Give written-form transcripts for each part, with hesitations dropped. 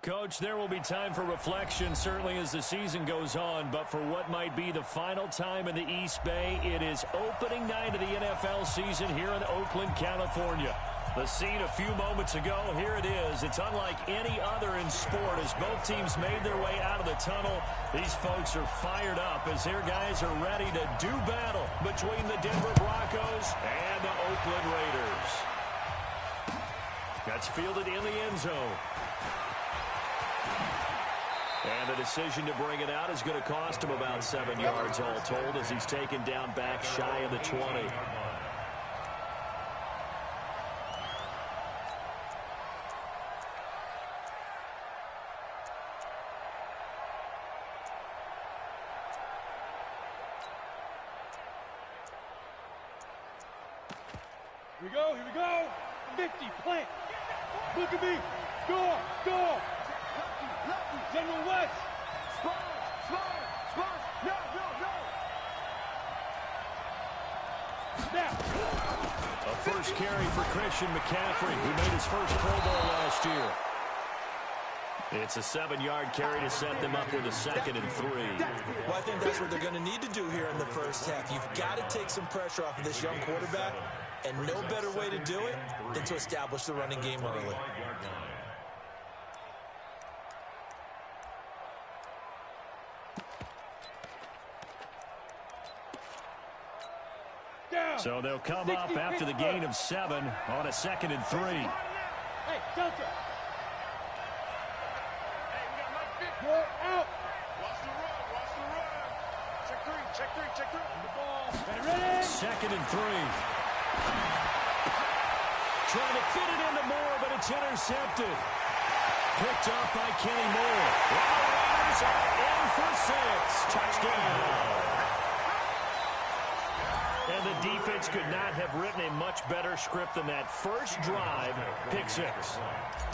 Coach, there will be time for reflection, certainly as the season goes on, but for what might be the final time in the East Bay, it is opening night of the NFL season here in Oakland, California. The scene a few moments ago, here it is. It's unlike any other in sport as both teams made their way out of the tunnel. These folks are fired up as their guys are ready to do battle between the Denver Broncos and the Oakland Raiders. That's fielded in the end zone. And the decision to bring it out is going to cost him about 7 yards all told as he's taken down back shy of the 20. Here we go, here we go. 50, plant. Look at me. Go, go. General West. Spot. No. Snap. A first carry for Christian McCaffrey, who made his first Pro Bowl last year. It's a 7-yard carry to set them up with a 2nd and 3. Well, I think that's what they're going to need to do here in the first half. You've got to take some pressure off of this young quarterback, and no better way to do it than to establish the running game early. So they'll come up after the gain of 7 on a 2nd and 3. Hey, Delta. You're out. Watch the run. Check three. The ball. Ready? 2nd and 3. Trying to fit it into Moore, but it's intercepted. Picked up by Kenny Moore. And the Raiders are in for 6. Touchdown. And the defense could not have written a much better script than that first drive, pick 6.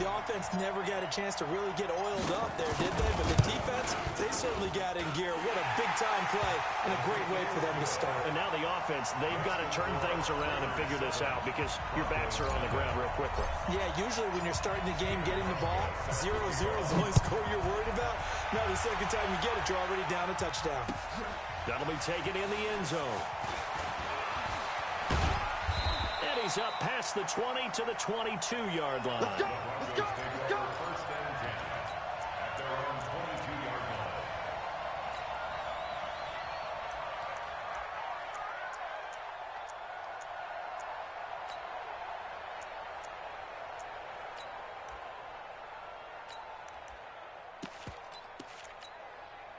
The offense never got a chance to really get oiled up there, did they? But the defense, they certainly got in gear. What a big-time play and a great way for them to start. And now the offense, they've got to turn things around and figure this out because your backs are on the ground real quickly. Yeah, usually when you're starting the game, getting the ball, 0-0 is the only score you're worried about. Now the second time you get it, you're already down a touchdown. That'll be taken in the end zone. He's up past the 20 to the 22-yard line. Let's go. First down, 10 at their own 22-yard line.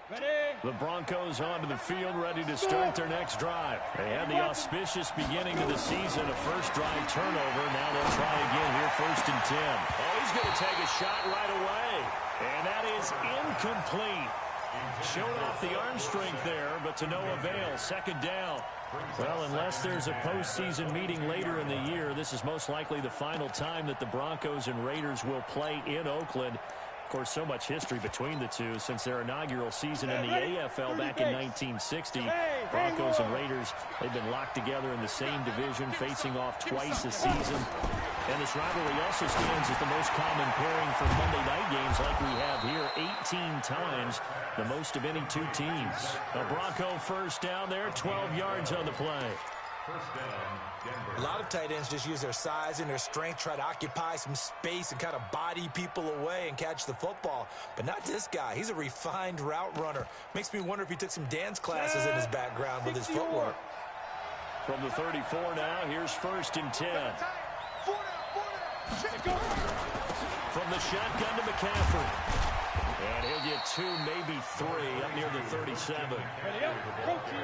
Ready? The Broncos onto the field, ready to start their next drive. They had the auspicious beginning of the season, a first drive turnover. Now they'll try again here, 1st and 10. Oh, he's going to take a shot right away. And that is incomplete. Showed off the arm strength there, but to no avail. 2nd down. Well, unless there's a postseason meeting later in the year, this is most likely the final time that the Broncos and Raiders will play in Oakland. Of course, so much history between the two since their inaugural season in the AFL back in 1960. Broncos and Raiders, they've been locked together in the same division, facing off twice a season. And this rivalry also stands as the most common pairing for Monday night games like we have here, 18 times, the most of any two teams. A Bronco first down there, 12 yards on the play. First down, Denver. A lot of tight ends just use their size and their strength, try to occupy some space and kind of body people away and catch the football. But not this guy. He's a refined route runner. Makes me wonder if he took some dance classes in his background with his footwork. From the 34 now, here's 1st and 10. From the shotgun to McCaffrey. And he'll get 2, maybe 3 up near the 37.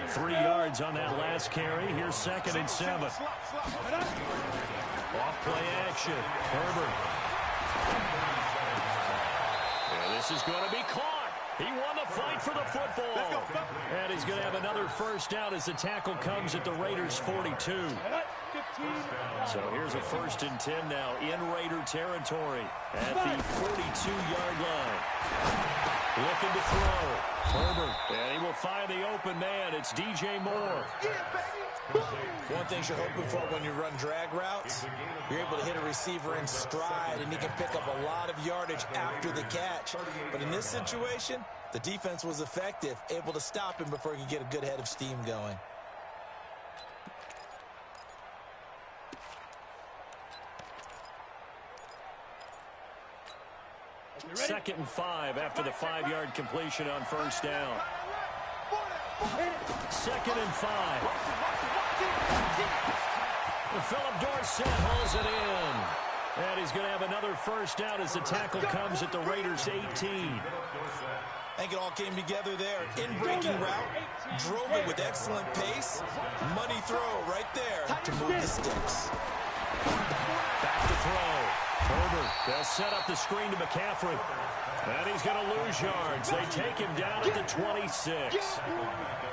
3 yards on that last carry. Here's 2nd and 7. Off play action. Herbert. And this is going to be caught. He won the fight for the football. And he's going to have another first down as the tackle comes at the Raiders' 42. So here's a 1st and 10 now in Raider territory at the 42-yard line. Looking to throw. Herbert. And he will find the open man. It's DJ Moore. One thing you're hoping for when you run drag routes, you're able to hit a receiver in stride, and he can pick up a lot of yardage after the catch. But in this situation, the defense was effective, able to stop him before he could get a good head of steam going. Second and 5 after the 5-yard completion on first down. Second and 5. Philip Dorsett hauls it in. And he's going to have another first down as the tackle comes at the Raiders' 18. I think it all came together there. In-breaking route, drove it with excellent pace. Money throw right there to move the sticks. Back to throw. Herbert, they'll set up the screen to McCaffrey. And he's going to lose yards. They take him down at the 26.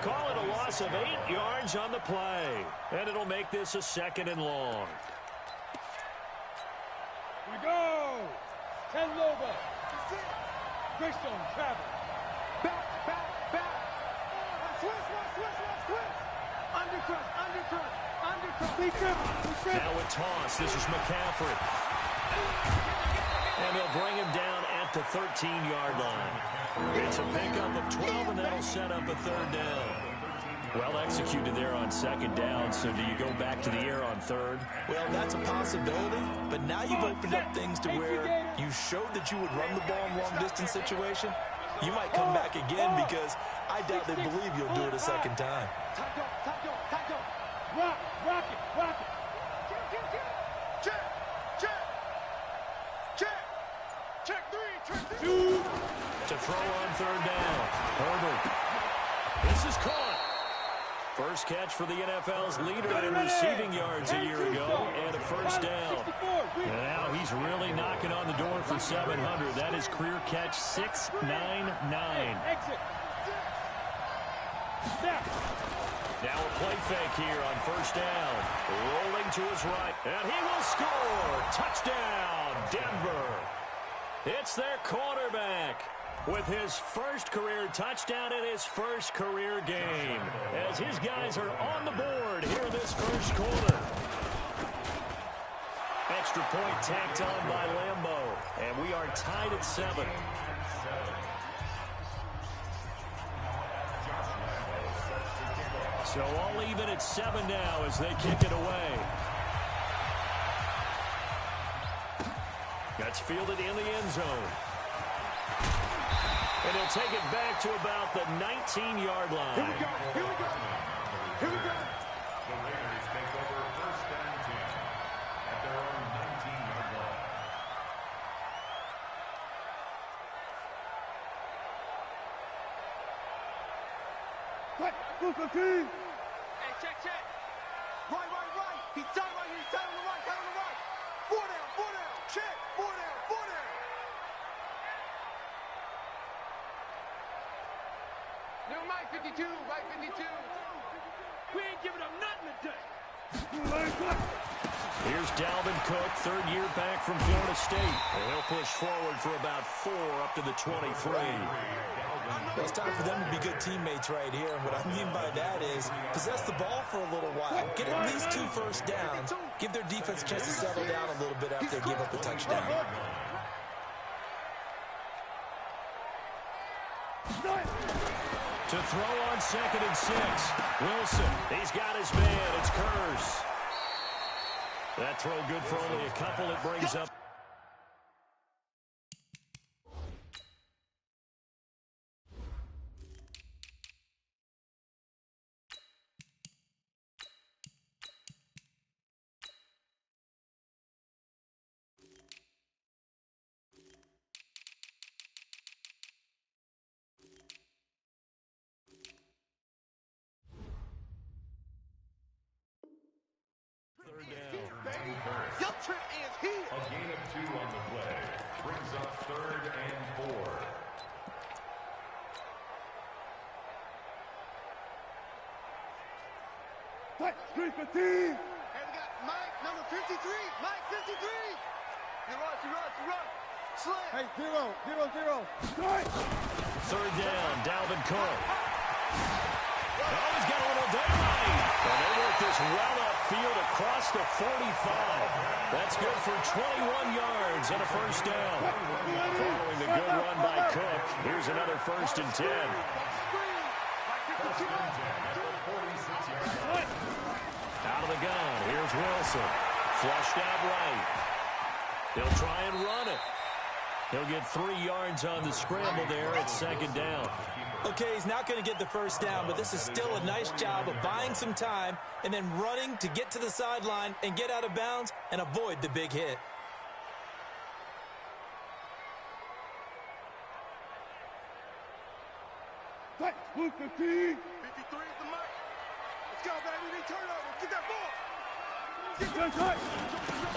Call it a loss of 8 yards on the play. And it'll make this a second and long. Here we go. 10 Loba. Greystone travel. Back. Switch. Undercut. Now a toss. This is McCaffrey. And they'll bring him down at the 13-yard line. It's a pickup of 12, and that'll set up a third down. Well executed there on second down, so do you go back to the air on third? Well, that's a possibility, but now you've opened up things to where you showed that you would run the ball in long-distance situation. You might come back again because I doubt they believe you'll do it a second time. Rock it. Check 3. To throw on third down. Herbert. This is caught. First catch for the NFL's leader in receiving yards a year ago, and a first down. And now he's really knocking on the door for 700. That is career catch 699. Now a play fake here on first down. Rolling to his right, and he will score. Touchdown, Denver. It's their quarterback with his first career touchdown in his first career game, as his guys are on the board here in this first quarter. Extra point tacked on by Lambo, and we are tied at 7. So all even at 7 now as they kick it away. That's fielded in the end zone. And he'll take it back to about the 19-yard line. Here we go. The Raiders take over first and 10 at their own 19-yard line. Quick, hey, check. Right. He's tight right here. He's tight on the right. 4 down. Check. 4 down. New Mike 52, right 52. We ain't giving up nothing today. Here's Dalvin Cook, third year back from Florida State. And he'll push forward for about 4 up to the 23. Well, it's time for them to be good teammates right here. And what I mean by that is possess the ball for a little while. Get at least 2 first downs. Give their defense a chance to settle down a little bit after they give up a touchdown. To throw on second and 6. Wilson, he's got his man. It's Kurz. That throw good for only a couple. It brings up. A gain of 2 on the play brings up 3rd and 4. What? 3 for 3. And we got Mike, number 53. Mike, 53. He runs. Slam. Hey, 0. Strike. third down, Dalvin Cook. Oh, he's got a little daylight. And they work this well upfield across the 45. That's good for 21 yards and a first down. Following the good run by Cook, here's another 1st and 10. Out of the gun, here's Wilson. Flushed out right. He'll try and run it. He'll get 3 yards on the scramble there at 2nd down. Okay, he's not going to get the first down, but this is still a nice job of buying some time and then running to get to the sideline and get out of bounds and avoid the big hit. Move 15. 53 is the mark. Let's go, baby. They turnover. Get that ball.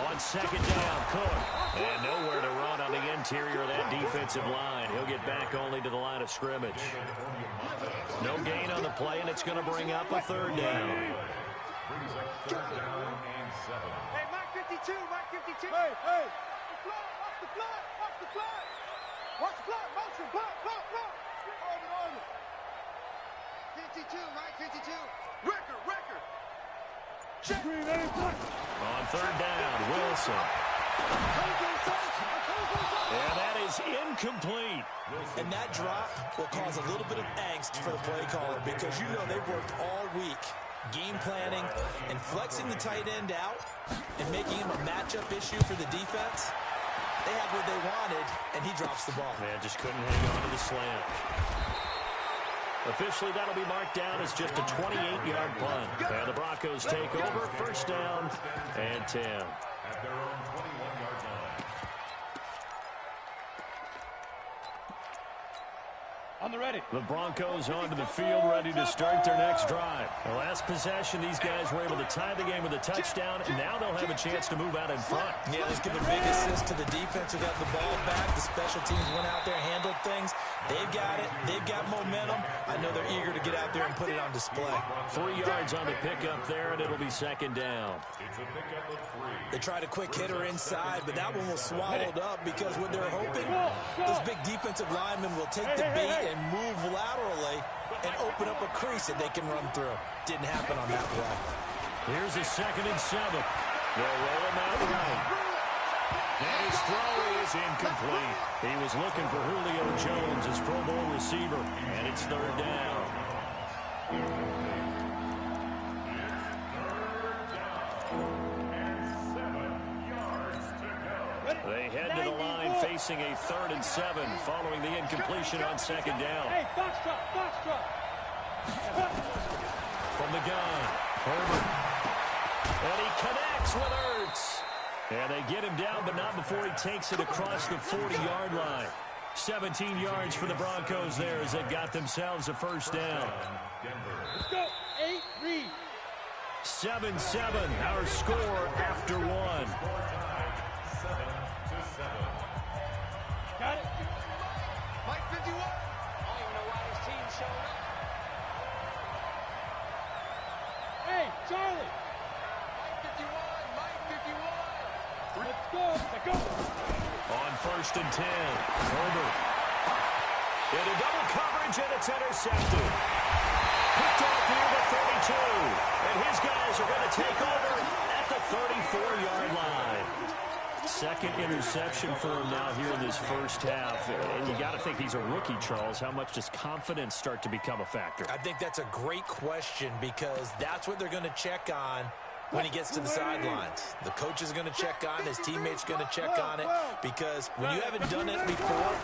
On 2nd down, Cook. And nowhere to run on the interior of that defensive line. He'll get back only to the line of scrimmage. No gain on the play, and it's going to bring up a 3rd down. Brings up 3rd down and 7. Hey, Mike 52, Mike 52. Hey, hey. Watch the fly, watch the fly. Watch the fly, motion, block. On it. 52, Mike 52. Record. On 3rd down, Wilson. And that is incomplete. And that drop will cause a little bit of angst for the play caller because you know they've worked all week game planning and flexing the tight end out and making him a matchup issue for the defense. They have what they wanted, and he drops the ball. Man, just couldn't hang on to the slant. Officially, that'll be marked down as just a 28-yard punt. And the Broncos take over, 1st down and 10. At their own 21-yard line. On the ready. The Broncos onto the field, ready to start their next drive. The last possession, these guys were able to tie the game with a touchdown, and now they'll have a chance to move out in front. Yeah, let's give a big assist to the defense who got the ball back. The special teams went out there, handled things. They've got it. They've got momentum. I know they're eager to get out there and put it on display. 3 yards on the pickup there, and it'll be 2nd down. It's a pickup of 3. They tried a quick hitter inside, but that one was swallowed up because what they're hoping, those big defensive linemen will take the bait and move laterally and open up a crease that they can run through. Didn't happen on that play. Here's a 2nd and 7. They'll roll him out right. And his throw is incomplete. He was looking for Julio Jones, his Pro Bowl receiver, and it's 3rd down. They head to the line facing a 3rd and 7 following the incompletion on 2nd down. Hey, box truck. From the gun, Herbert. And he connects with Ertz. And they get him down, but not before he takes it across the 40-yard line. 17 yards for the Broncos there as they got themselves a 1st down. Let's go. 8-3. 7-7, our score after 1. Got it. Mike 51. I don't even know why his team showed up. Hey, Charlie. Mike 51. Let's go. On 1st and 10, Herbert. Into double coverage, and it's intercepted. Picked off near the 32. And his guys are going to take over at the 34-yard line. 2nd interception for him now here in this 1st half. And you got to think he's a rookie, Charles. How much does confidence start to become a factor? I think that's a great question because that's what they're going to check on when he gets to the sidelines. The coach is going to check on, his teammates going to check on it, because when you haven't done it before,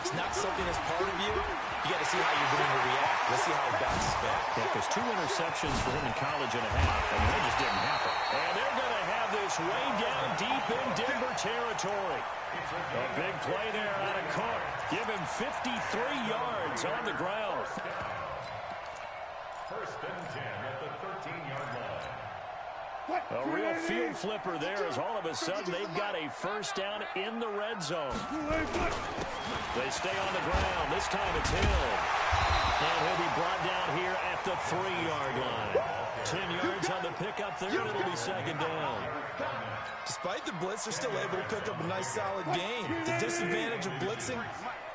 it's not something that's part of you. You got to see how you're going to react. Let's see how it bounces back. Yeah, because 2 interceptions for him in college and a half, and that just didn't happen. And they're going to have this way down deep in Denver territory. A big play there out of Cook. Give him 53 yards on the ground. 1st and 10 at the 13-yard line. A real field flipper there as all of a sudden they've got a 1st down in the red zone. They stay on the ground. This time it's Hill. And he'll be brought down here at the 3-yard line. 10 yards on the pickup there, and it'll be 2nd down. Despite the blitz, they're still able to pick up a nice solid gain. The disadvantage of blitzing,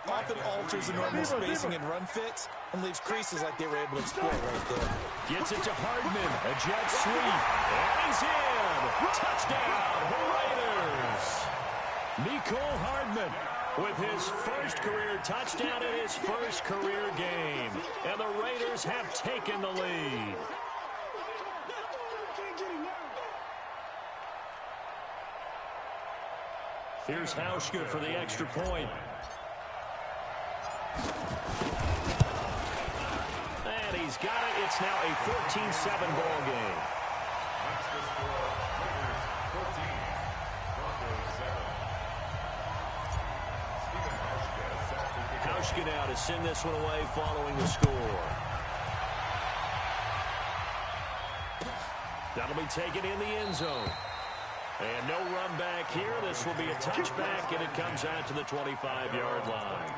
often alters the normal spacing and run fits and leaves creases like they were able to exploit right there. Gets it to Hardman. A jet sweep. And he's in. Touchdown, Raiders. Mecole Hardman with his first career touchdown in his first career game. And the Raiders have taken the lead. Here's Hauschka for the extra point. And he's got it. It's now a 14-7 ball game. That's the score. Raiders 14, Broncos 7. Hauschka now to send this one away following the score. That'll be taken in the end zone. And no run back here. This will be a touchback, and it comes out to the 25-yard line.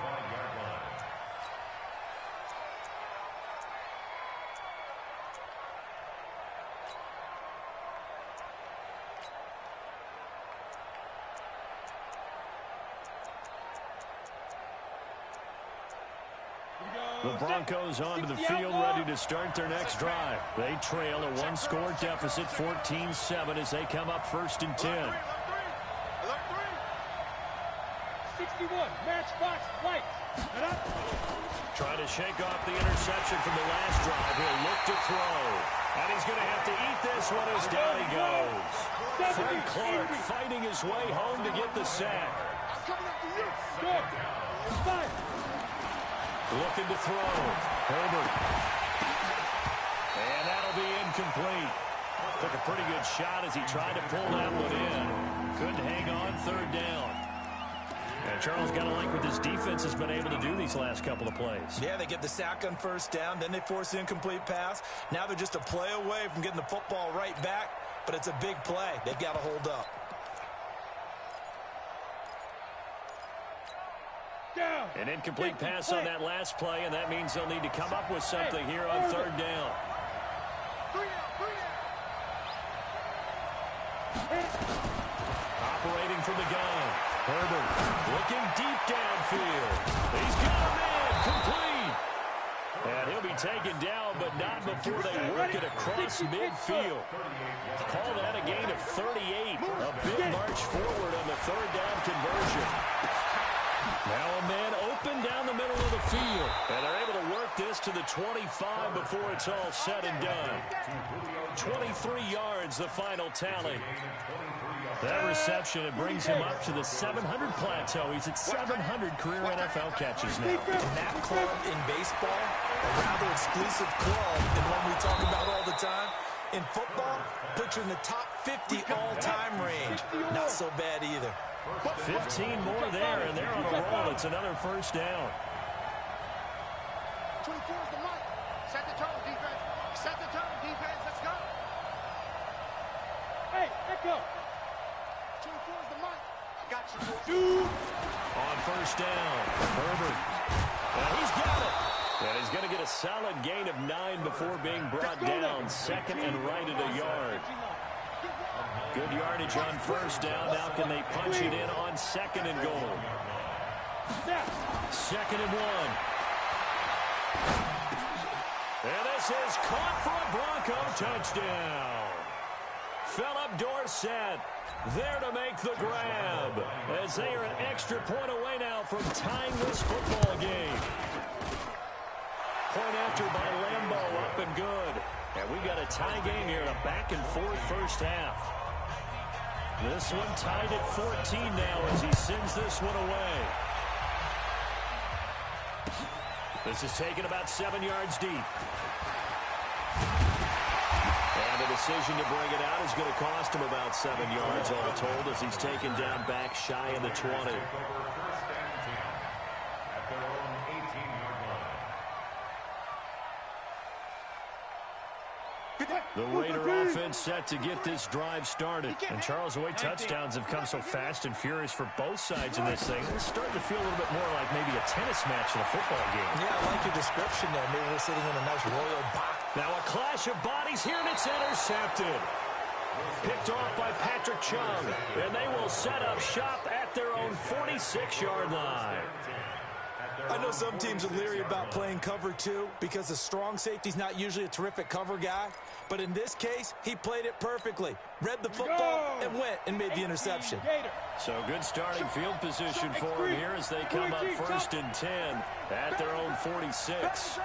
The Broncos onto the field, ready to start their next drive. They trail a one-score deficit, 14-7, as they come up 1st and 10. 61, matchbox, white. Trying to shake off the interception from the last drive. He'll look to throw. And he's going to have to eat this one as down he goes. Frank Clark fighting his way home to get the sack. Good. Five. Looking to throw. Herbert. And that'll be incomplete. Took a pretty good shot as he tried to pull that one in. Couldn't hang on 3rd down. And Charles got to like what this defense has been able to do these last couple of plays. Yeah, they get the sack on 1st down, then they force the incomplete pass. Now they're just a play away from getting the football right back, but it's a big play. They've got to hold up. An incomplete pass on that last play, and that means they'll need to come up with something here on 3rd down. Operating from the gun. Herbert looking deep downfield. He's got him in. Complete. And he'll be taken down, but not before they work it across midfield. Call that a gain of 38. A big march forward on the 3rd down conversion. Now a man open down the middle of the field. And they're able to work this to the 25 before it's all said and done. 23 yards, the final tally. That reception, it brings him up to the 700 plateau. He's at 700 career NFL catches now. And that club in baseball, a rather exclusive club, and one we talk about all the time. In football, puts you in the top 50 all-time range. Not so bad either. 15 more there, and they're on a roll. It's another 1st down. 24 is the mark. Set the tone, defense. Set the tone, defense. Let's go. Hey, let go. 24 is the mark. Got you. On 1st down, Herbert. And he's got it. And he's going to get a solid gain of 9 before being brought down. 2nd and right at a yard. Good yardage on 1st down. Now can they punch it in on 2nd and goal? 2nd and 1. And this is caught for a Bronco touchdown. Philip Dorsett there to make the grab as they are an extra point away now from tying this football game. Point after by Lambeau, up and good. And we got a tie game here in a back-and-forth 1st half. This one tied at 14 now as he sends this one away. This is taken about 7 yards deep. And the decision to bring it out is going to cost him about 7 yards all told as he's taken down back shy of the 20. Take over 1st and 10 at their own 18-yard line. The Raider offense set to get this drive started. And Charles, the way touchdowns have come so fast and furious for both sides in this thing, it's starting to feel a little bit more like maybe a tennis match than a football game. Yeah, I like your description there. Maybe we're sitting in a nice royal box. Now a clash of bodies here, and it's intercepted. Picked off by Patrick Chung. And they will set up shop at their own 46-yard line. I know some teams are leery about playing cover 2 because the strong safety's not usually a terrific cover guy. But in this case, he played it perfectly. Read the football and went and made the interception. So good starting field position for him here as they come up 1st and 10 at their own 46.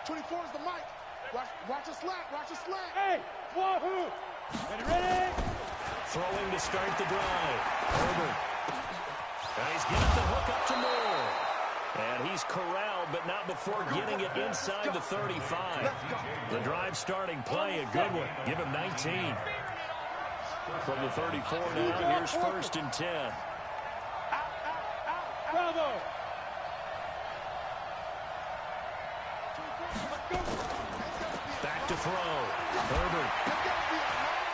24 is the mic. Watch a slant. Watch a slant. Hey, wahoo! Ready? Throwing to start the drive. Herbert. And he's getting the hook up to Moore. And he's corralled, but not before getting it inside the 35. The drive starting play, a good one. Give him 19. From the 34 now, here's 1st and 10. Bravo! Back to throw. Herbert.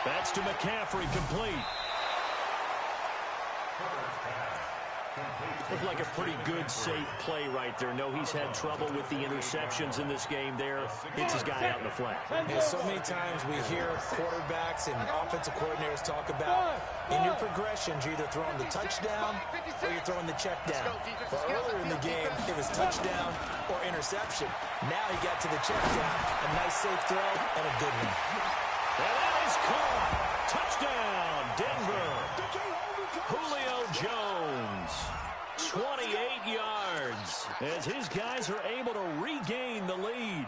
That's to McCaffrey, complete. Looked like a pretty good, safe play right there. No, he's had trouble with the interceptions in this game there. Hits his guy out in the flat. Yeah, so many times we hear quarterbacks and offensive coordinators talk about in your progressions, you're either throwing the touchdown or you're throwing the check down. But earlier in the game, it was touchdown or interception. Now he got to the check down. A nice, safe throw and a good one. And that is caught. Touchdown, Denver. Julio Jones. 28 yards as his guys are able to regain the lead.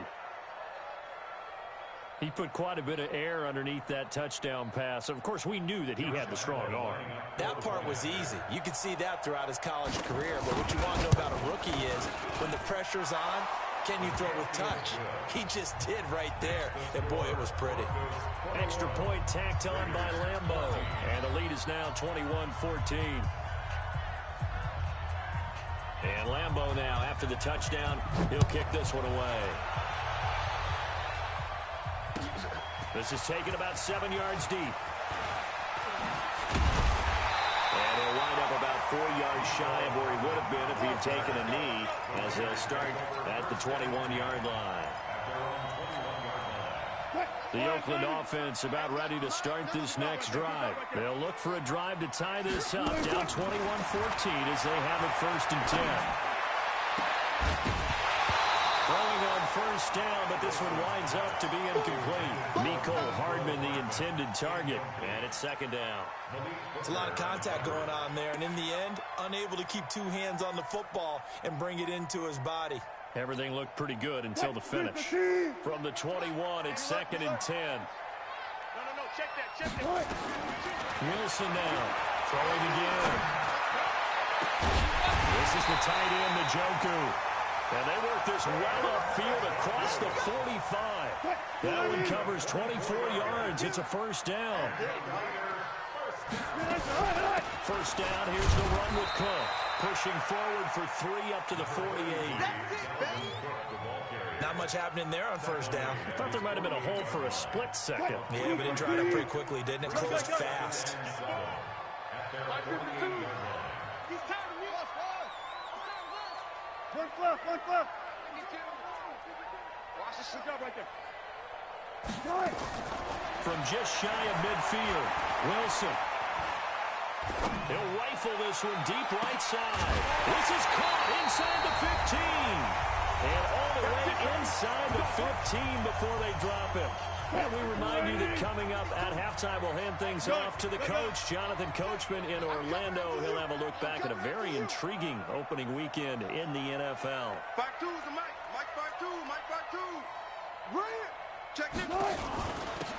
He put quite a bit of air underneath that touchdown pass. Of course, we knew that he had the strong arm. That part was easy. You could see that throughout his college career. But what you want to know about a rookie is when the pressure's on, can you throw with touch? He just did right there. And, boy, it was pretty. Extra point tacked on by Lambeau. And the lead is now 21-14. And Lambeau now, after the touchdown, he'll kick this one away. This is taken about 7 yards deep. And he'll wind up about 4 yards shy of where he would have been if he had taken a knee, as he'll start at the 21-yard line. The Oakland offense about ready to start this next drive. They'll look for a drive to tie this up, down 21-14 as they have it 1st and 10. Throwing on 1st down, but this one winds up to be incomplete. Mecole Hardman, the intended target, and it's 2nd down. There's a lot of contact going on there, and in the end, unable to keep 2 hands on the football and bring it into his body. Everything looked pretty good until the finish. From the 21, it's 2nd and 10. No, check that. Wilson now, throwing again. This is the tight end, Njoku. And they work this well upfield across the 45. That one covers 24 yards. It's a 1st down. 1st down, here's the run with Cook. Pushing forward for 3 up to the 48. Not much happening there on 1st down. I thought there might have been a hole for a split second. Yeah, but it dried up pretty quickly, didn't it? Closed fast. He's tired of me. One left. Watch this. Good job right there. From just shy of midfield, Wilson. He'll rifle this one deep right side. This is caught inside the 15. And all the way inside the 15 before they drop him. And we remind you that coming up at halftime, we'll hand things off to the coach, Jonathan Coachman in Orlando. He'll have a look back at a very intriguing opening weekend in the NFL. 5-2 is the mic. Mike 5-2. Mike 5-2. Bring it. Check it.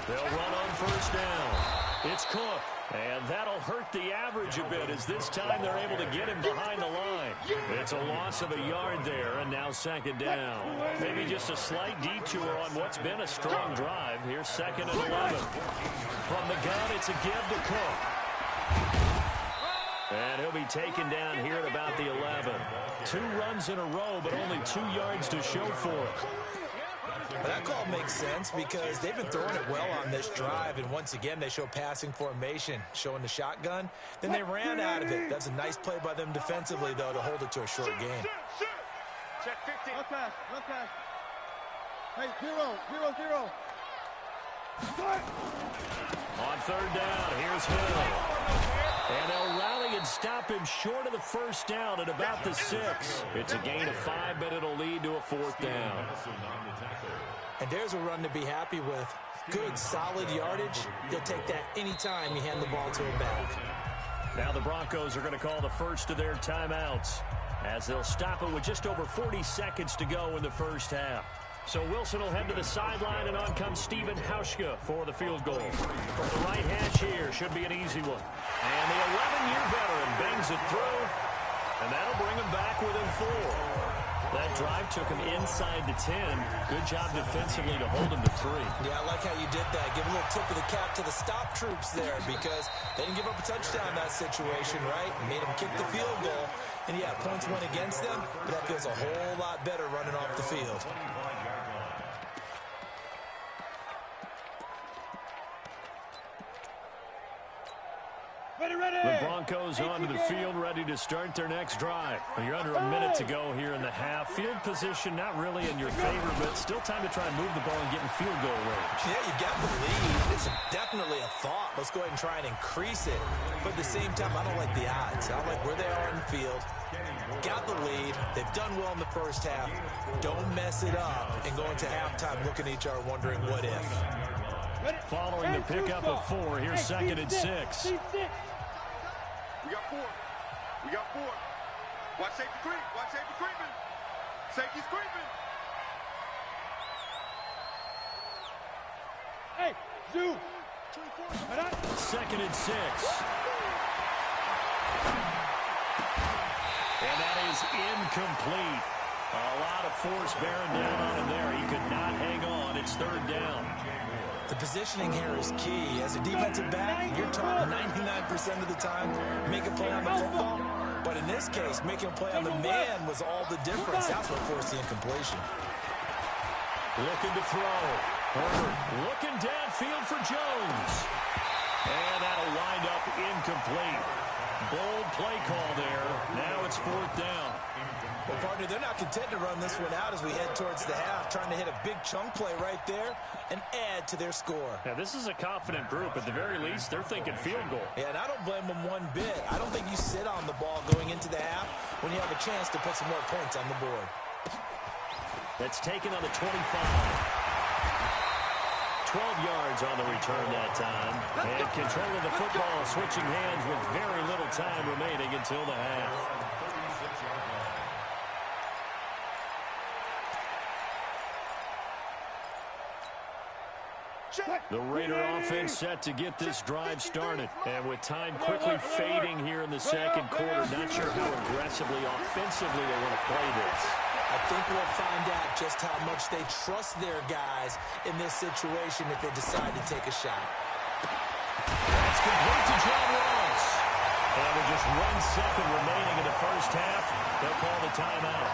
They'll run on 1st down. It's Cook. And that'll hurt the average a bit as this time they're able to get him behind the line. It's a loss of a yard there, and now 2nd down. Maybe just a slight detour on what's been a strong drive. Here's 2nd and 11. From the gun, it's a give to Cook. And he'll be taken down here at about the 11. 2 runs in a row, but only 2 yards to show for it. But that call makes sense because they've been throwing it well on this drive, and once again they show passing formation, showing the shotgun. Then they ran out of it. That's a nice play by them defensively, though, to hold it to a short game. Check 15. One pass. Hey, 0. On third down, here's Hill. And they'll rally and stop him short of the first down at about the 6. It's a gain of 5, but it'll lead to a 4th down. And there's a run to be happy with. Good, solid yardage. He'll take that anytime you hand the ball to him back. Now the Broncos are going to call the first of their timeouts as they'll stop it with just over 40 seconds to go in the first half. So Wilson will head to the sideline, and on comes Steven Hauschka for the field goal. From the right hash here, should be an easy one. And the 11-year veteran bangs it through, and that'll bring him back within 4. That drive took him inside the 10. Good job defensively to hold him to 3. Yeah, I like how you did that. Give a little tip of the cap to the stop troops there because they didn't give up a touchdown in that situation, right? Made them kick the field goal. And, yeah, points went against them, but that feels a whole lot better running off the field. The Broncos onto the field, ready to start their next drive. You're under a minute to go here in the half. Field position not really in your favor, but still time to try and move the ball and get in field goal range. Yeah, you got the lead. It's definitely a thought. Let's go ahead and try and increase it. But at the same time, I don't like the odds. I don't like where they are in the field. Got the lead. They've done well in the first half. Don't mess it up and go into halftime looking at each other wondering what if. Following the pickup of 4, here's 2nd and 6. We got 4. We got 4. Watch safety creep. Watch safety creeping. Safety's creeping. Hey, Zoo. 2nd and 6. And that is incomplete. A lot of force bearing down on him there. He could not hang on. It's 3rd down. The positioning here is key. As a defensive back, you're taught 99% of the time, make a play on the football. But in this case, making a play on the man was all the difference. That's what forced the incompletion. Looking to throw. Herbert looking downfield for Jones. And that'll wind up incomplete. Bold play call there. Now it's 4th down. Well, partner, they're not content to run this one out as we head towards the half, trying to hit a big chunk play right there and add to their score. Now, this is a confident group. At the very least, they're thinking field goal. Yeah, and I don't blame them one bit. I don't think you sit on the ball going into the half when you have a chance to put some more points on the board. That's taken on the 25. 12 yards on the return that time. And control of the football switching hands with very little time remaining until the half. The Raider offense set to get this drive started. And with time quickly fading here in the second quarter, not sure how aggressively, offensively they want to play this. I think we'll find out just how much they trust their guys in this situation if they decide to take a shot. That's complete to John Ross. And with just 1 second remaining in the first half, they'll call the timeout.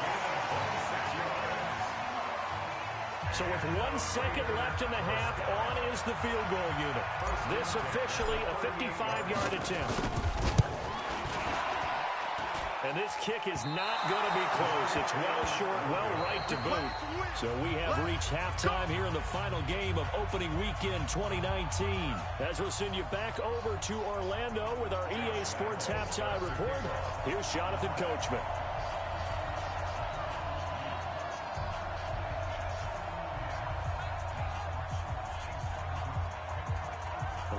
So with 1 second left in the half, on is the field goal unit. This officially a 55-yard attempt. And this kick is not going to be close. It's well short, well right to boot. So we have reached halftime here in the final game of opening weekend 2019. As we'll send you back over to Orlando with our EA Sports Halftime Report, here's Jonathan Coachman.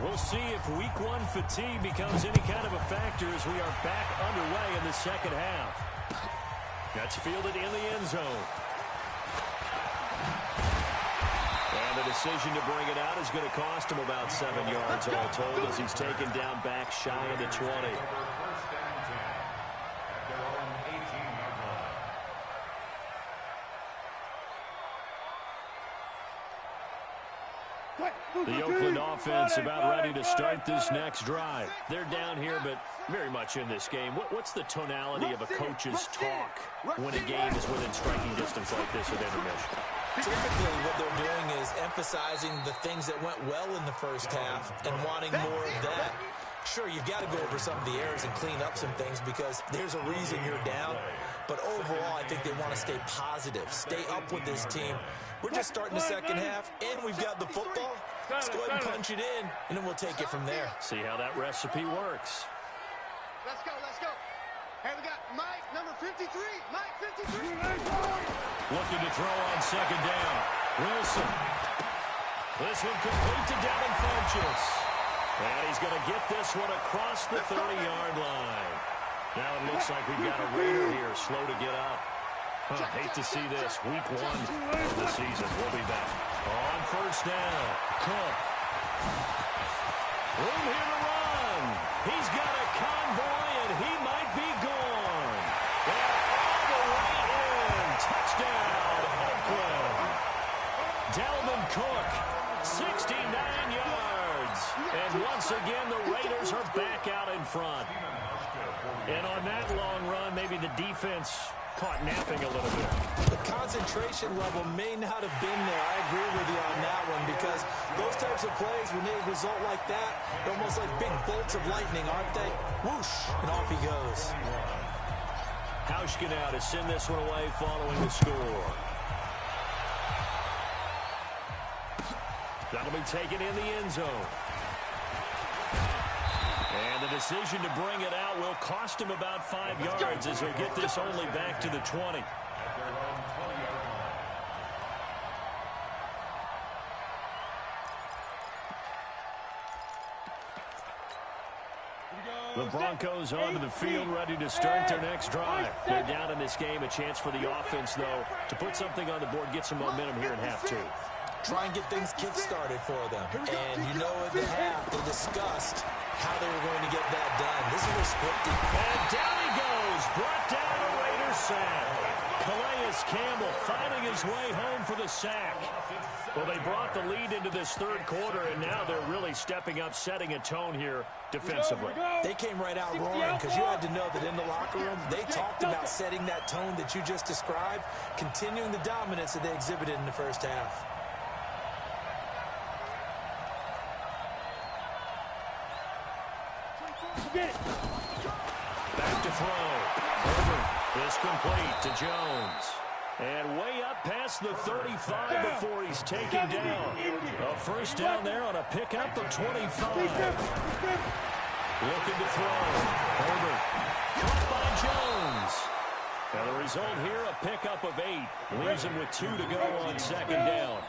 We'll see if week 1 fatigue becomes any kind of a factor as we are back underway in the second half. That's fielded in the end zone. And the decision to bring it out is going to cost him about 7 yards all told as he's taken down back shy of the 20. The Oakland offense about ready to start this next drive. They're down here, but very much in this game. What's the tonality of a coach's talk when a game is within striking distance like this at intermission? Typically, what they're doing is emphasizing the things that went well in the first half and wanting more of that. Sure, you've got to go over some of the errors and clean up some things because there's a reason you're down. But overall, I think they want to stay positive, stay up with this team. We're just starting the second half, and we've got the football. Let's go ahead and punch it in, and then we'll take it from there. See how that recipe works. Let's go, let's go. Hey, we got Mike, number 53. Mike, 53. Looking to throw on second down. Wilson. This one complete to Devin Funchess. And he's going to get this one across the 30-yard line. Now it looks like we've got a Raider here, slow to get up. Hate to see this. Week 1 of the season. We'll be back. On first down, Cook. Room here to run. He's got a convoy, and he might be gone. And all the way in. Touchdown, Oakland. Dalvin Cook, 69 yards. And once again, the Raiders are back out in front. And on that long run, maybe the defense caught napping a little bit. The concentration level may not have been there. I agree with you on that one, because those types of plays, when they result like that, they're almost like big bolts of lightning, aren't they? Whoosh, and off he goes. Hauschka now to send this one away following the score. That'll be taken in the end zone. And the decision to bring it out will cost him about 5 yards as he'll get this only back to the 20. The Broncos onto the field, ready to start their next drive. They're down in this game. A chance for the offense, though, to put something on the board, get some momentum here in half 2. Try and get things kick-started for them. And you know at the half, they discussed how they were going to get that done. This is scripted. And down he goes. Brought down a Raiders sack. Calais Campbell finding his way home for the sack. Well, they brought the lead into this third quarter, and now they're really stepping up, setting a tone here defensively. They came right out roaring, because you had to know that in the locker room, they talked about setting that tone that you just described, continuing the dominance that they exhibited in the first half. Back to throw. Herbert is complete to Jones. And way up past the 35 before he's taken down. A first down there on a pickup of 25. Looking to throw. Herbert caught by Jones. And the result here, a pickup of 8. Leaves him with 2 to go on second down.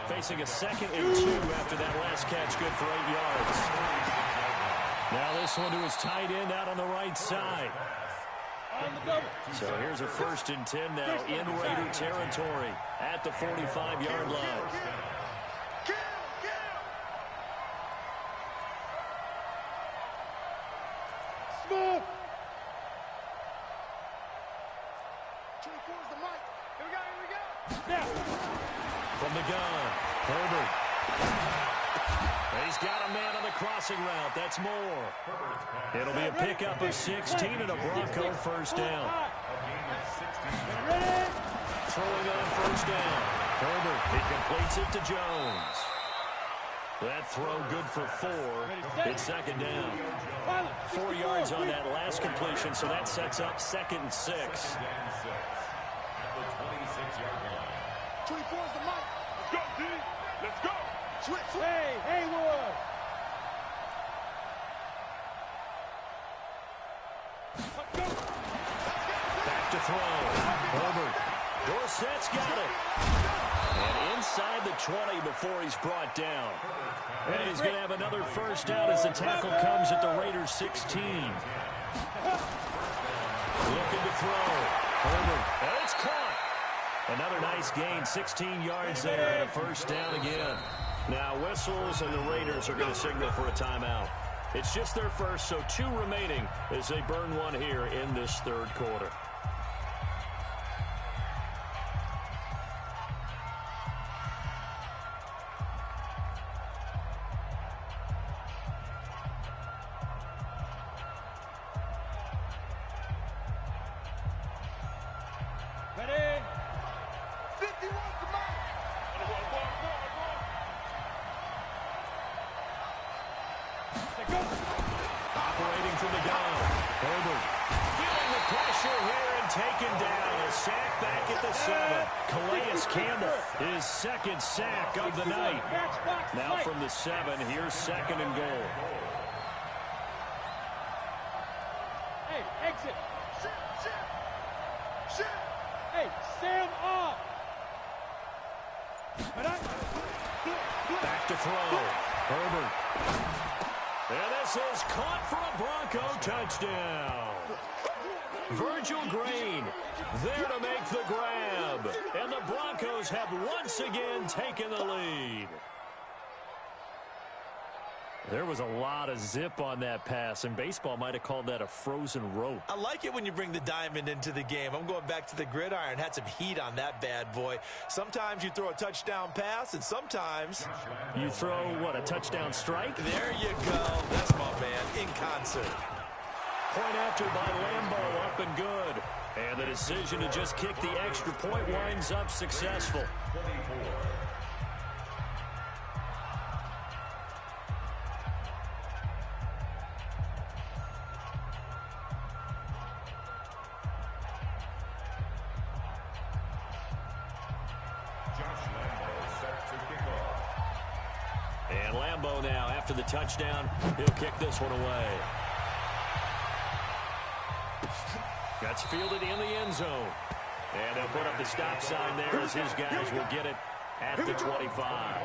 Facing a 2nd and 2 after that last catch, good for 8 yards. Now this one to his tight end out on the right side. So here's a 1st and 10 now in Raider territory at the 45-yard line. Smooth. 24's the mic. Here we go, here we go. Yeah. From the gun, Herbert. He's got a man on the crossing route. That's more. It'll be a pickup of 16 and a Bronco first down. Throwing on first down. Herbert, he completes it to Jones. That throw good for 4. It's second down. 4 yards on that last completion, so that sets up 2nd and 6. 24's the mic. Let's go, D. Let's go. Switch. Hey, Haywood. Back to throw. Herbert. Dorsett's got it. And inside the 20 before he's brought down. And he's going to have another first down as the tackle comes at the Raiders' 16. Looking to throw. Herbert. And it's caught. Another nice gain, 16 yards there, and a first down again. Now whistles, and the Raiders are going to signal for a timeout. It's just their first, so 2 remaining as they burn one here in this third quarter. Ready? 51's the mic. Operating from the gun. Herbert feeling the pressure here and taken down. A sack back at the 7. Calais Campbell, his second sack of the night. Now from the 7, here's 2nd and goal. Hey, exit. Hey, Sam off. Back to throw. Herbert. And this is caught for a Bronco touchdown. Virgil Green there to make the grab. And the Broncos have once again taken the lead. There was a lot of zip on that pass, and baseball might have called that a frozen rope. I like it when you bring the diamond into the game. I'm going back to the gridiron. Had some heat on that bad boy. Sometimes you throw a touchdown pass, and sometimes you throw, what, a touchdown strike? There you go. That's my man, in concert. Point after by Lambeau, up and good. And the decision to just kick the extra point winds up successful. And Lambeau now, after the touchdown, he'll kick this one away. That's fielded in the end zone. And they'll put up the stop sign there as his guys will get it at the 25.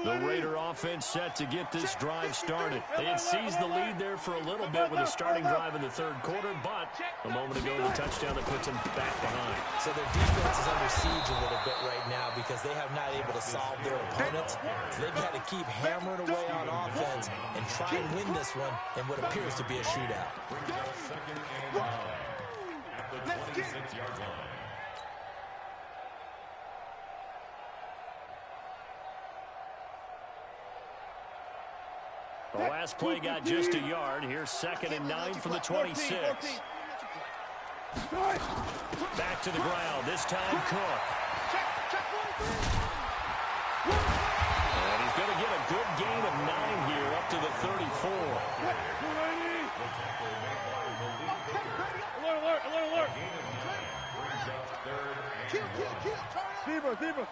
The Raider offense set to get this drive started. They had seized the lead there for a little bit with a starting drive in the 3rd quarter, but a moment ago the touchdown that puts them back behind. So their defense is under siege a little bit right now because they have not able to solve their opponents. So they've got to keep hammering away on offense and try and win this one in what appears to be a shootout. At the 26-yard line. The last play got just a yard. Here's 2nd and 9 from the 26. Back to the ground. This time Cook. And he's going to get a good gain of 9 here up to the 34. Alert, alert, alert. Deeper.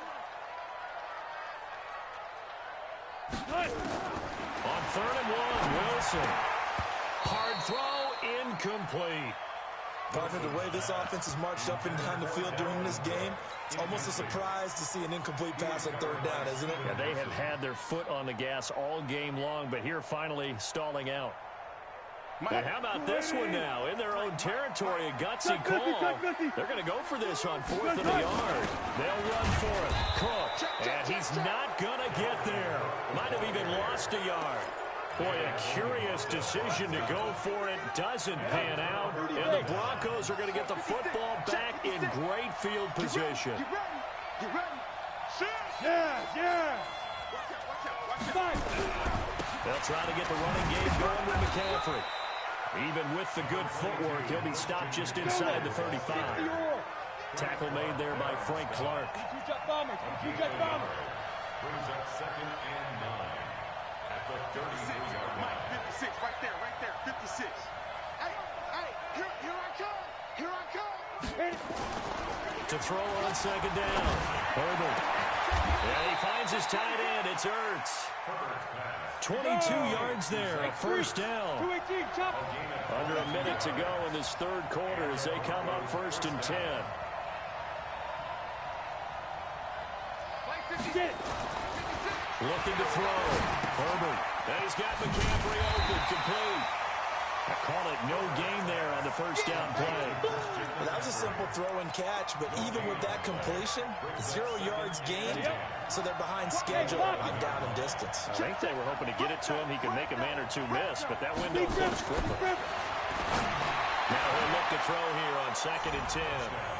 On 3rd and 1, Wilson. Hard throw, incomplete. Partner, the way this offense has marched up and down the field during this game, it's almost a surprise to see an incomplete pass on 3rd down, isn't it? Yeah, they have had their foot on the gas all game long, but here finally stalling out. And how about this one now? In their own territory, a gutsy call. They're going to go for this on 4th and a yard. They'll run for it. Cook, and he's not going to get there. Might have even lost a yard. Boy, a curious decision to go for it. Doesn't pan out. And the Broncos are going to get the football back in great field position. You ready? Yeah. They'll try to get the running game going with McCaffrey. Even with the good footwork, he'll be stopped just inside the 35. Tackle made there by Frank Clark. Brings up 2nd and 9 at the 36-yard line. 56, right there, 56. Hey, here I come. To throw on 2nd down. Herbert. And he finds his tight end. It's Ertz. 22 yards there, a first down. 218, chop. Under a minute to go in this third quarter as they come up 1st and 10. Looking to throw. Herbert. And he's got McCaffrey open, complete. I call it no gain there on the first down play. Well, that was a simple throw and catch, but even with that completion, 0 yards gained, so they're behind schedule on down and distance. I think they were hoping to get it to him. He could make a man or two miss, but that window closed quickly. Now he'll look to throw here on 2nd and 10.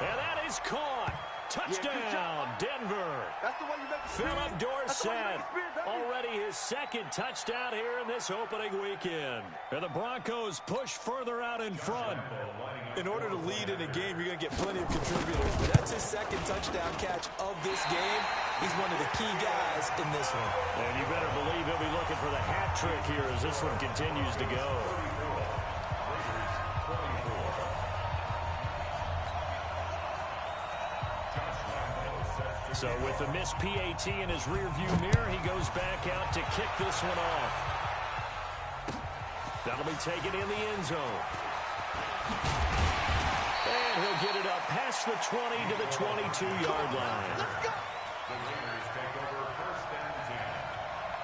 And that is caught. Touchdown, Denver. That's the way you make it. Philip Dorsett, already his 2nd touchdown here in this opening weekend. And the Broncos push further out in front. In order to lead in a game, you're going to get plenty of contributors, but that's his 2nd touchdown catch of this game. He's one of the key guys in this one. And you better believe he'll be looking for the hat trick here as this one continues to go. So with a missed PAT in his rearview mirror, he goes back out to kick this one off. That'll be taken in the end zone. And he'll get it up past the 20 to the 22-yard line. The Raiders take over 1st and 10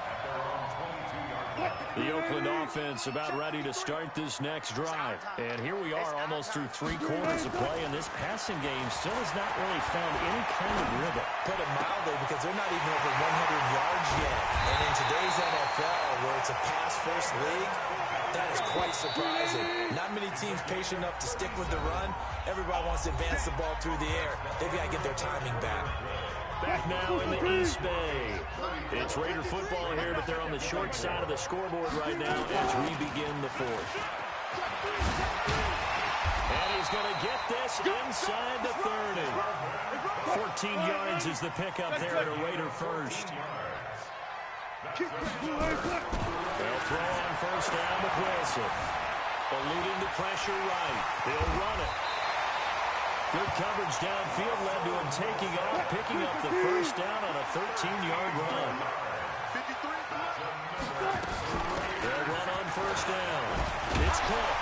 at their own 22-yard line. The Oakland offense about ready to start this next drive. And here we are almost through 3 quarters of play, and this passing game still has not really found any kind of rhythm. Put it mildly, because they're not even over 100 yards yet. And in today's NFL, where it's a pass-first league, that is quite surprising. Not many teams patient enough to stick with the run. Everybody wants to advance the ball through the air. They've got to get their timing back. Back now in the East Bay. It's Raider football here, but they're on the short side of the scoreboard right now as we begin the 4th. And he's going to get this inside the 30. 14 yards is the pickup there at a Raider first. They'll throw on first down with Wilson. Eluding the pressure right. He'll run it. Good coverage downfield led to him taking off, picking up the first down on a 13-yard run. They'll run on first down. It's Cook.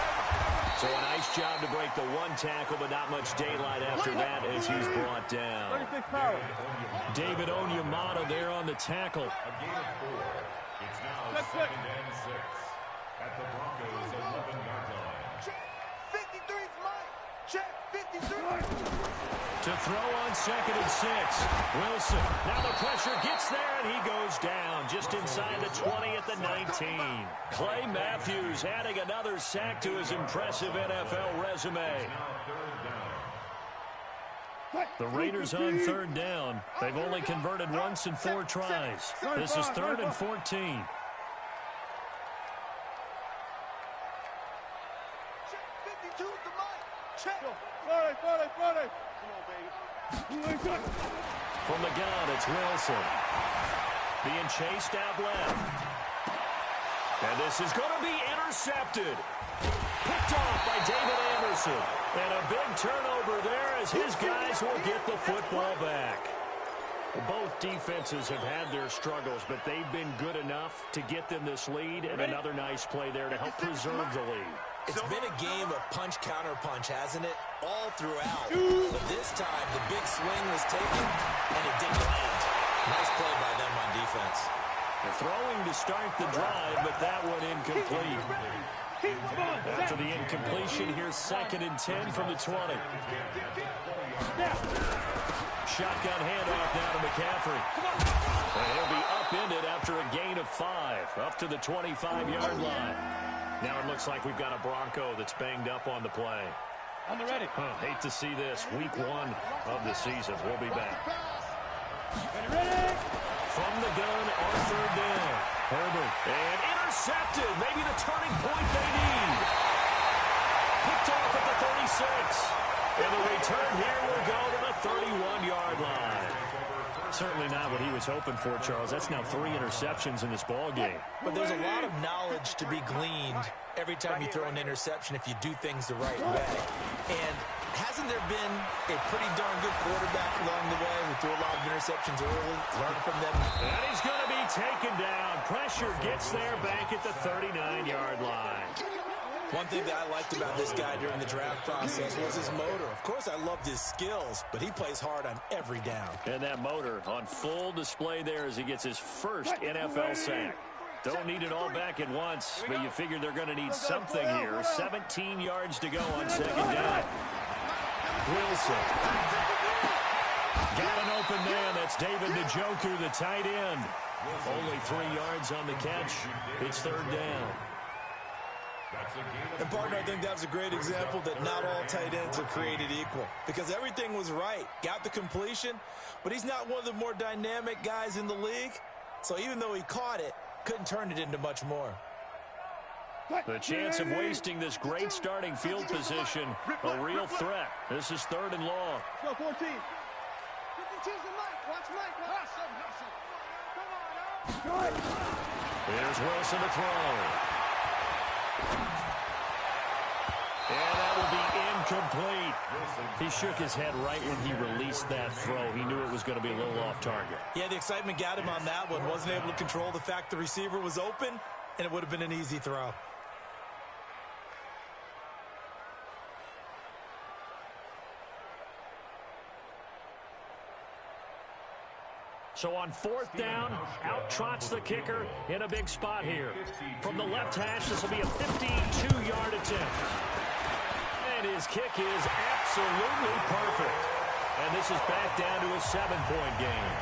So a nice job to break the 1 tackle, but not much daylight after that as he's brought down. David Onyemata there on the tackle. A gain of 4. It's now 2nd and 6 at the Broncos' 11-yard line. Check. 53's mine. Check. 53. To throw on 2nd and 6. Wilson. Now the pressure gets there, and he goes down just inside the 20 at the 19. Clay Matthews adding another sack to his impressive NFL resume. The Raiders on 3rd down. They've only converted once in 4 tries. This is 3rd and 14. Check. 52's the mine. Check. Friday. From the gun, it's Wilson. Being chased out left. And this is going to be intercepted. Picked off by David Anderson. And a big turnover there as his guys will get the football back. Both defenses have had their struggles, but they've been good enough to get them this lead, and another nice play there to help preserve the lead. It's been a game of punch-counter-punch, hasn't it? All throughout. But this time, the big swing was taken, and it didn't land. Nice play by them on defense. They're throwing to start the drive, but that one incomplete. After the incompletion, here's 2nd and 10 from the 20. Shotgun handoff now to McCaffrey. And he'll be upended after a gain of 5, up to the 25-yard line. Now it looks like we've got a Bronco that's banged up on the play. On the ready. Hate to see this. Week 1 of the season. We'll be back. Ready. From the gun on 3rd down. Herbert. And intercepted. Maybe the turning point they need. Picked off at the 36. And the return here will go to the 31-yard line. Certainly not what he was hoping for, Charles. That's now 3 interceptions in this ball game. But there's a lot of knowledge to be gleaned every time you throw an interception if you do things the right way. And hasn't there been a pretty darn good quarterback along the way who threw a lot of interceptions early? Learn from them. And he's going to be taken down. Pressure gets there back at the 39-yard line. One thing that I liked about this guy during the draft process was his motor. Of course, I loved his skills, but he plays hard on every down. And that motor on full display there as he gets his first NFL sack. Don't need it all back at once, but you figure they're going to need something here. 17 yards to go on second down. Wilson. Got an open man. That's David Njoku, the tight end. Only 3 yards on the catch. It's third down. And, partner, I think that's a great example that not all tight ends are created equal. Because everything was right. Got the completion, but he's not one of the more dynamic guys in the league. So even though he caught it, couldn't turn it into much more. The chance of wasting this great starting field position, a real threat. This is third and long. Go 14. 52's the Mike. Watch Mike. Hustle. Come on, Here's Wilson to throw. And that will be incomplete. He shook his head right when he released that throw. He knew it was going to be a little off target. Yeah, the excitement got him on that one. Wasn't able to control the fact the receiver was open, and it would have been an easy throw. So on fourth down, out trots the kicker in a big spot here. From the left hash, this will be a 52-yard attempt. And his kick is absolutely perfect. And this is back down to a 7-point game.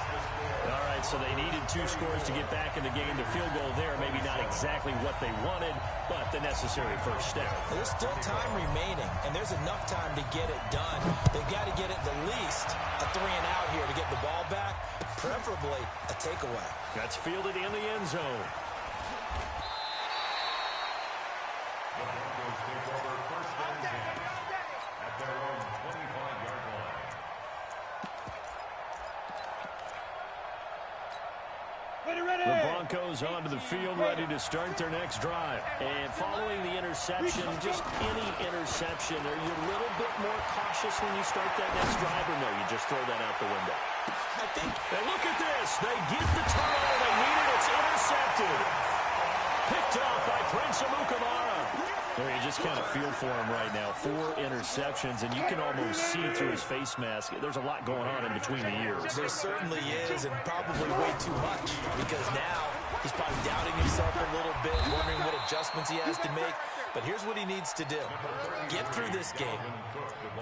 All right, so they needed 2 scores to get back in the game. The field goal there, maybe not exactly what they wanted, but the necessary first step. There's still time remaining, and there's enough time to get it done. They've got to get at the least a 3-and-out here to get the ball back, preferably a takeaway. That's fielded in the end zone. The Broncos take over first and 10 at their own 25-yard line. The Broncos onto the field, ready to start their next drive. And following the interception, just any interception, are you a little bit more cautious when you start that next drive, or no, you just throw that out the window? I think. And look at this. They get the turnover they needed. It's intercepted. Picked off by Prince Amukamara. There, you just kind of feel for him right now. 4 interceptions, and you can almost see through his face mask. There's a lot going on in between the ears. There certainly is, and probably way too much, because now he's probably doubting himself a little bit, wondering what adjustments he has to make. But here's what he needs to do. Get through this game.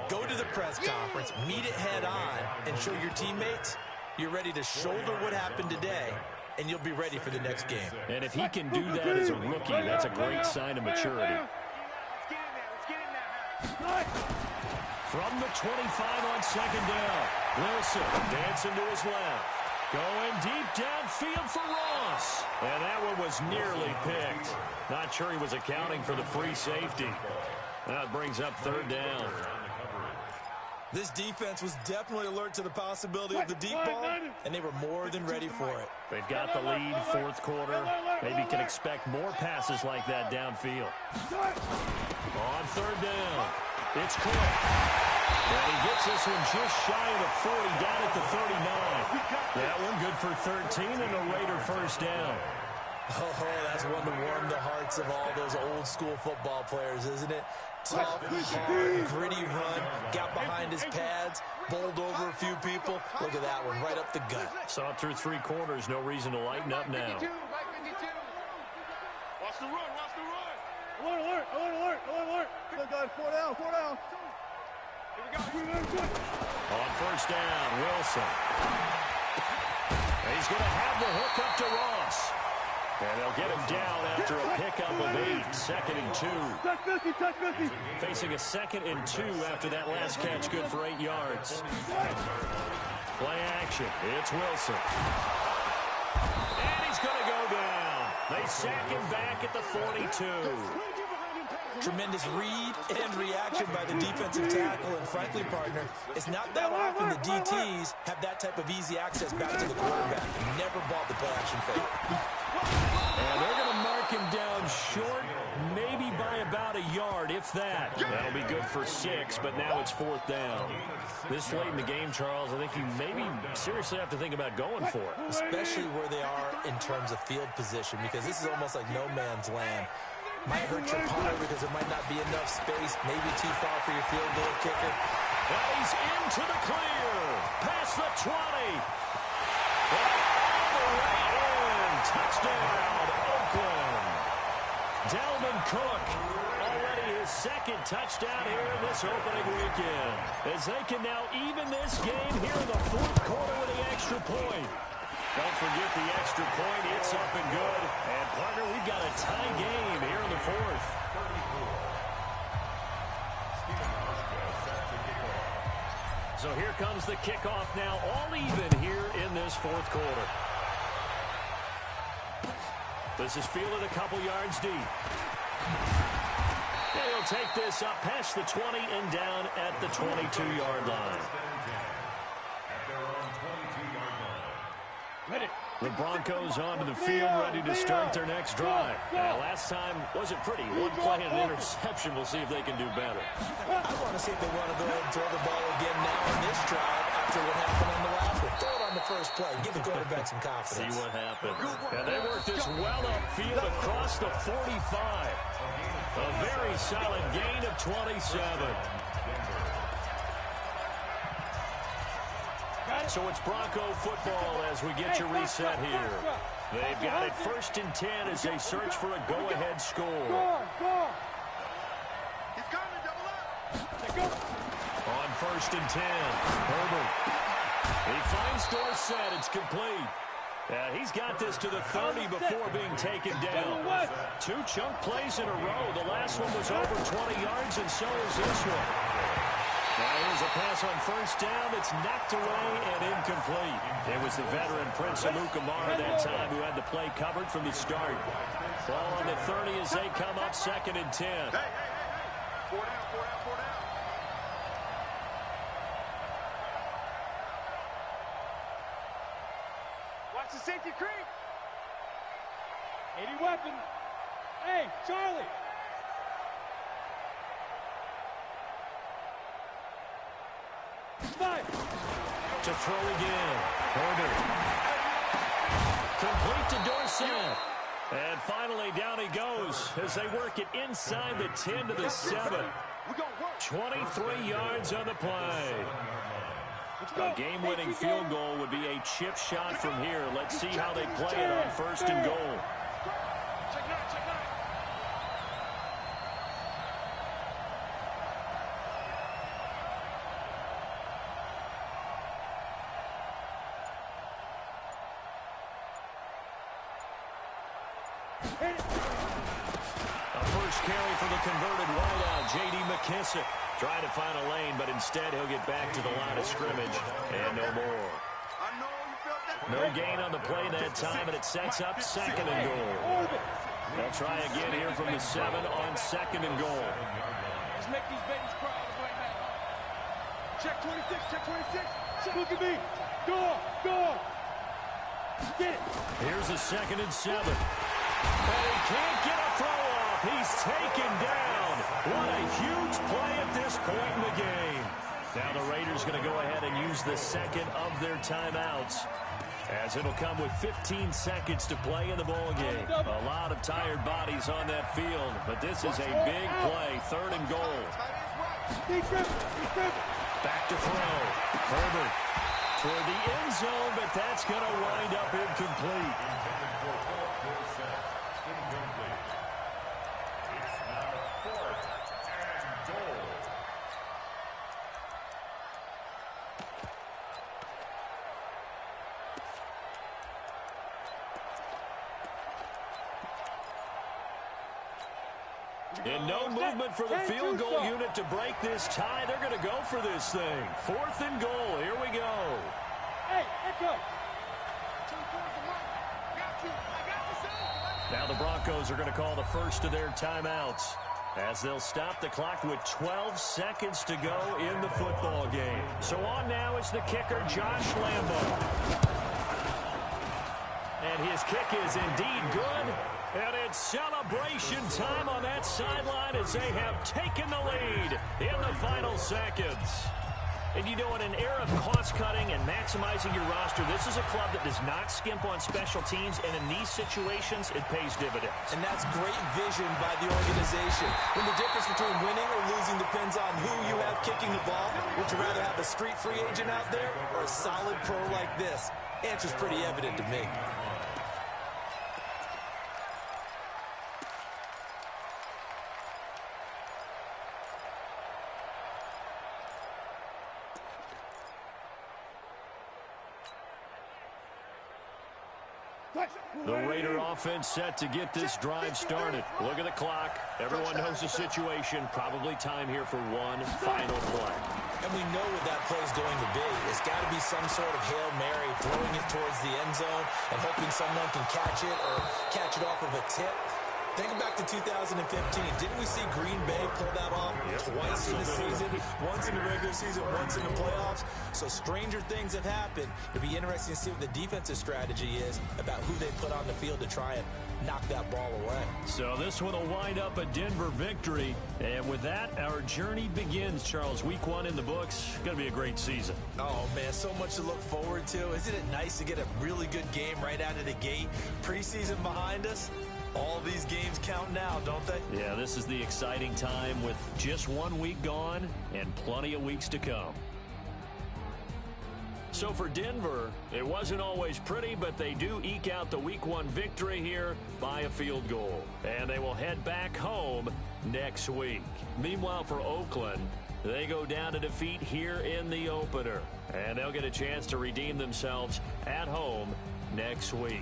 Go to the press conference, meet it head on, and show your teammates you're ready to shoulder what happened today, and you'll be ready for the next game. And if he can do that as a rookie, that's a great sign of maturity. From the 25 on second down, Wilson dancing to his left. Going deep downfield for Ross. And that one was nearly picked. Not sure he was accounting for the free safety. That brings up third down. This defense was definitely alert to the possibility of the deep ball, and they were more than ready for it. They've got the lead, fourth quarter. Maybe can expect more passes like that downfield. On third down, it's Cook. And he gets this one just shy of the 40, down at the 39. That one good for 13 and a Raider first down. Oh, that's one to warm the hearts of all those old-school football players, isn't it? Tough, hard, gritty run, got behind his pads, bowled over a few people. Look at that one, right up the gut. Saw it through 3 quarters, no reason to lighten up now. Watch the run, watch the run. Alert. Good guys, 4 down. On first down, Wilson. And he's going to have the hook up to Ross. And they'll get him down after a pickup of 8, 2nd and 2. Touch 50. Facing a 2nd and 2 after that last catch, good for 8 yards. Play action, it's Wilson. And he's going to go down. They sack him back at the 42. Tremendous read and reaction by the defensive tackle, and frankly, partner, it's not that often the DTs have that type of easy access back to the quarterback. Never bought the play action fake. And they're going to mark him down short, maybe by about a yard. if that. That'll be good for 6, but now it's 4th down. This late in the game, Charles, I think you maybe seriously have to think about going for it. Especially where they are in terms of field position, because this is almost like no man's land. Might hurt your punter because there might not be enough space, maybe too far for your field goal kicker. Now he's into the clear. Past the 20. All the way in. Touchdown, Oakland. Dalvin Cook, already his 2nd touchdown here in this opening weekend. As they can now even this game here in the 4th quarter with the extra point. Don't forget the extra point. It's up and good. And, partner, we've got a tie game here in the 4th. So here comes the kickoff now, all even here in this 4th quarter. This is fielded a couple yards deep. And he'll take this up past the 20 and down at the 22-yard line. The Broncos onto the field, ready to start their next drive. Now, last time wasn't pretty. One play and an interception. We'll see if they can do better. I want to see if they want to go ahead and throw the ball again now in this drive after what happened on the last one. Throw it on the first play. Give the quarterback some confidence. See what happens. And they work this well upfield across the 45. A very solid gain of 27. So it's Bronco football as we get you reset here. They've got it 1st and 10 as they search for a go-ahead score. He's coming, double up. On 1st and 10, Herbert. He finds Dorsett. It's complete. He's got this to the 30 before being taken down. 2 chunk plays in a row. The last one was over 20 yards, and so is this one. Now here's a pass on 1st down that's knocked away and incomplete. It was the veteran Prince Amukamara that time who had the play covered from the start. Ball on the 30 as they come up 2nd and 10. Hey. 4 down. Watch the safety creep. 80 weapon. Hey, Charlie. To throw again. Herbert. Complete to Dorsett. And finally down he goes as they work it inside the 10 to the 7. 23 yards on the play. A game-winning field goal would be a chip shot from here. Let's see how they play it on 1st and goal. A first carry for the converted wideout, J.D. McKissick. Trying to find a lane, but instead he'll get back to the line of scrimmage. And no more. No gain on the play that time, and it sets up 2nd and goal. They'll try again here from the 7 on 2nd and goal. Let's make these babies cry all the way back. Check 26, check 26. Look at me. Go. Get it. Here's a 2nd and 7. And he can't get a throw off. He's taken down. What a huge play at this point in the game. Now the Raiders going to go ahead and use the 2nd of their timeouts, as it'll come with 15 seconds to play in the ball game. A lot of tired bodies on that field, but this is a big play. 3rd and goal. Back to throw. Herbert toward the end zone, but that's going to wind up incomplete. And no movement for the field goal unit to break this tie. They're going to go for this thing. 4th and goal. Here we go. Hey, let's go. Now the Broncos are going to call the first of their timeouts, as they'll stop the clock with 12 seconds to go in the football game. So on now is the kicker, Josh Lambo. And his kick is indeed good. And it's celebration time on that sideline as they have taken the lead in the final seconds. And you know, in an era of cost-cutting and maximizing your roster, this is a club that does not skimp on special teams, and in these situations, it pays dividends. And that's great vision by the organization. When the difference between winning or losing depends on who you have kicking the ball, would you rather have a street free agent out there or a solid pro like this? Answer's pretty evident to me. The Raider offense set to get this drive started. Look at the clock. Everyone knows the situation. Probably time here for one final play. And we know what that play is going to be. It's got to be some sort of Hail Mary, throwing it towards the end zone and hoping someone can catch it or catch it off of a tip. Think back to 2015. Didn't we see Green Bay pull that off twice in the season? Once in the regular season, once in the playoffs. So stranger things have happened. It'll be interesting to see what the defensive strategy is about who they put on the field to try and knock that ball away. So this one will wind up a Denver victory. And with that, our journey begins, Charles. Week 1 in the books. Going to be a great season. Oh, man, so much to look forward to. Isn't it nice to get a really good game right out of the gate? Preseason behind us. All these games count now, don't they? Yeah, this is the exciting time with just 1 week gone and plenty of weeks to come. So for Denver, it wasn't always pretty, but they do eke out the Week 1 victory here by a field goal. And they will head back home next week. Meanwhile, for Oakland, they go down to defeat here in the opener. And they'll get a chance to redeem themselves at home next week.